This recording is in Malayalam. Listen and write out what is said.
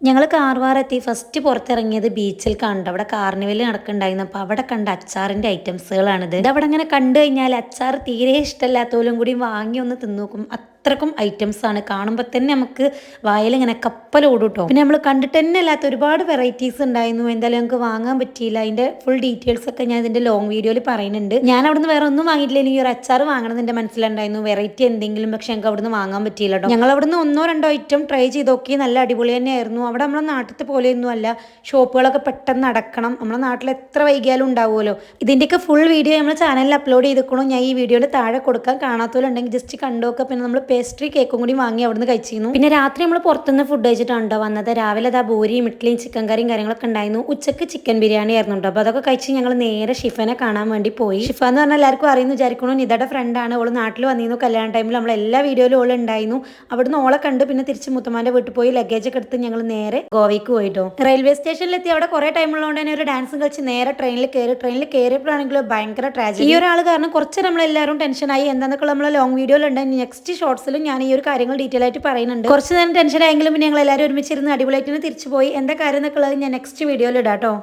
ഞങ്ങൾ കാർവാറെത്തി ഫസ്റ്റ് പുറത്തിറങ്ങിയത് ബീച്ചിൽ കണ്ടു. അവിടെ കാർണിവൽ നടക്കുന്നുണ്ടായിരുന്നു. അപ്പോൾ അവിടെ കണ്ട അച്ചാറിൻ്റെ ഐറ്റംസുകളാണിത്. ഇതവിടെ അങ്ങനെ കണ്ടു കഴിഞ്ഞാൽ അച്ചാർ തീരെ ഇഷ്ടമല്ലാത്തവരും കൂടി വാങ്ങി ഒന്ന് തിന്നു നോക്കും. അത്രക്കും ഐറ്റംസ് ആണ്. കാണുമ്പോൾ തന്നെ നമുക്ക് വായിലിങ്ങനെ കപ്പലോടും കേട്ടോ. പിന്നെ നമ്മൾ കണ്ടിട്ട് തന്നെ അല്ലാത്ത ഒരുപാട് വെറൈറ്റീസ് ഉണ്ടായിരുന്നു. എന്തായാലും ഞങ്ങൾക്ക് വാങ്ങാൻ പറ്റിയില്ല. അതിൻ്റെ ഫുൾ ഡീറ്റെയിൽസ് ഒക്കെ ഞാൻ ഇതിൻ്റെ ലോങ് വീഡിയോയിൽ പറയുന്നുണ്ട്. ഞാൻ അവിടുന്ന് വേറെ ഒന്നും വാങ്ങിയിട്ടില്ല. ഈ ഒരു അച്ചാർ വാങ്ങണം എൻ്റെ മനസ്സിലുണ്ടായിരുന്നു. വെറൈറ്റി എന്തെങ്കിലും, പക്ഷെ ഞങ്ങൾക്ക് അവിടുന്ന് വാങ്ങാൻ പറ്റിയില്ല കേട്ടോ. ഞങ്ങൾ അവിടുന്ന് ഒന്നോ രണ്ടോ ഐറ്റം ട്രൈ ചെയ്ത് നോക്കി. നല്ല അടിപൊളി തന്നെയായിരുന്നു. അവിടെ നമ്മളെ നാട്ടിലത്തെ പോലെയൊന്നും അല്ല. ഷോപ്പുകളൊക്കെ പെട്ടെന്ന് അടക്കണം. നമ്മുടെ നാട്ടിൽ എത്ര വൈകിയാലും ഉണ്ടാവുമല്ലോ. ഇതിൻ്റെയൊക്കെ ഫുൾ വീഡിയോ നമ്മൾ ചാനലിൽ അപ്ലോഡ് ചെയ്തിരിക്കണം. ഞാൻ ഈ വീഡിയോയുടെ താഴെ കൊടുക്കാൻ കാണാത്തവരുണ്ടെങ്കിൽ ജസ്റ്റ് കണ്ടോക്കുക. പിന്നെ നമ്മൾ പേസ്ട്രി കേക്കും കൂടി വാങ്ങി അവിടുന്ന് കഴിച്ചിരുന്നു. പിന്നെ രാത്രി നമ്മൾ പുറത്തുനിന്ന് ഫുഡ് കഴിച്ചിട്ടുണ്ടോ വന്നത്. രാവിലെ അതാ ബൂരിയും ഇഡ്ഡലിയും ചിക്കൻ കറിയും കാര്യങ്ങളൊക്കെ ഉണ്ടായിരുന്നു. ഉച്ചക്ക് ചിക്കൻ ബിരിയാണി ആയിരുന്നുണ്ടോ. അപ്പോൾ അതൊക്കെ കഴിച്ച് ഞങ്ങൾ നേരെ ഷിഫനെ കാണാൻ വേണ്ടി പോയി. ഷിഫ എന്ന് പറഞ്ഞാൽ എല്ലാവർക്കും അറിയുന്നു വിചാരിക്കണു. നിതയുടെ ഫ്രണ്ടാണ്. ഓൾ നാട്ടിൽ വന്നിരുന്നു. കല്യാണ ടൈമിൽ നമ്മൾ എല്ലാ വീഡിയോയിലും ഓൾ ഉണ്ടായിരുന്നു. അവിടുന്ന് ഓളെ കണ്ട് പിന്നെ തിരിച്ച് മുത്തമാൻ്റെ വീട്ടിൽ പോയി ലഗേജ് ഒക്കെ എടുത്ത് ഞങ്ങൾ നേരെ ഗോവയ്ക്ക് പോയിട്ടോ. റെയിൽവേ സ്റ്റേഷനിലെത്തി അവിടെ കുറേ ടൈമുള്ളതുകൊണ്ട് തന്നെ ഒരു ഡാൻസും കളിച്ച് നേരെ ട്രെയിനിൽ കയറിയപ്പോഴാണെങ്കിലും ഭയങ്കര ട്രാജഡി. ഈ ഒരാൾ കാരണം കുറച്ച് നമ്മളെല്ലാവരും ടെൻഷനായി. എന്താണെന്നൊക്കെ നമ്മൾ ലോങ് വീഡിയോയിലുണ്ട്. നെക്സ്റ്റ് ഷോർട്സിലും ഞാൻ ഈ ഒരു കാര്യങ്ങൾ ഡീറ്റെയിൽ ആയിട്ട് പറയുന്നുണ്ട്. കുറച്ച് നേരം ടെൻഷൻ ആയെങ്കിലും പിന്നെ ഞങ്ങൾ എല്ലാവരും ഒരുമിച്ചിരുന്ന് അടിപൊളിയായിട്ട് തിരിച്ചു പോയി. എന്താ കാര്യം എന്നൊക്കെ ഉള്ളത് ഞാൻ നെക്സ്റ്റ് വീഡിയോയിൽ ഇടാം കേട്ടോ.